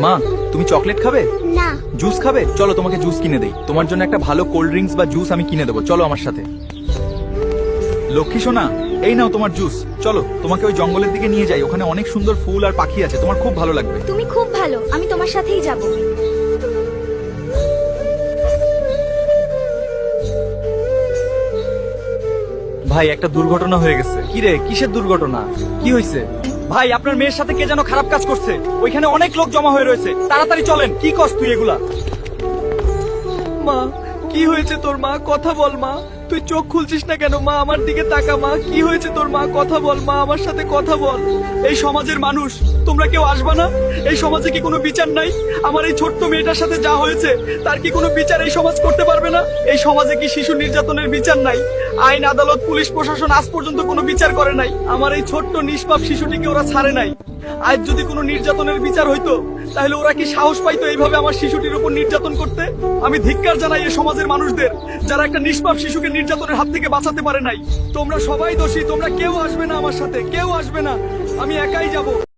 মা, তুমি চকলেট খাবে? না। জুস খাবে? চলো তোমাকে জুস কিনে দেই। তোমার জন্য একটা ভালো কোল্ড ড্রিঙ্কস বা জুস আমি কিনে দেবো, চলো আমার সাথে। লক্ষ্মী সোনা, এই নাও তোমার জুস। চলো তোমাকে ওই জঙ্গলের দিকে নিয়ে যাই, ওখানে অনেক সুন্দর ফুল আর পাখি আছে, তোমার খুব ভালো লাগবে। তুমি খুব ভালো, আমি তোমার সাথেই যাব। ভাই, একটা দুর্ঘটনা হয়ে গেছে। কি রে, কিসের দুর্ঘটনা? কি হয়েছে? ভাই, আপনার মেয়ের সাথে কে যেন খারাপ কাজ করছে, ওইখানে অনেক লোক জমা হয়ে রয়েছে, তাড়াতাড়ি চলেন। কি কস তুই এগুলা? মা, কি হয়েছে তোর? মা, কথা বল মা। তুই চোখ খুলছিস না কেন? মা, আমার দিকে তাকা। মা, কি হয়েছে তোর? মা, কথা বল মা, আমার সাথে কথা বল। এই সমাজের মানুষ, তোমরা কেউ আসবা না? এই সমাজে কি কোনো বিচার নাই? আমার এই ছোট্ট মেয়েটার সাথে যা হয়েছে তার কি কোনো বিচার এই সমাজ করতে পারবে না? এই সমাজে কি শিশু নির্যাতনের বিচার নাই? আইন, আদালত, পুলিশ প্রশাসন আজ পর্যন্ত কোনো বিচার করে নাই। আমার এই ছোট্ট নিষ্পাপ শিশুটিকে ওরা ছাড়ে নাই। আজ যদি কোনো নির্যাতনের বিচার হইতো, তাহলে ওরা কি সাহস পাইতো এইভাবে আমার শিশুটির উপর নির্যাতন করতে? আমি ধিক্কার জানাই এই সমাজের মানুষদের, যারা একটা নিষ্পাপ শিশুকে নির্যাতনের হাত থেকে বাঁচাতে পারে নাই। তোমরা সবাই দোষী, তোমরা কেউ আসবে না আমার সাথে, কেউ আসবে না। আমি একাই যাব।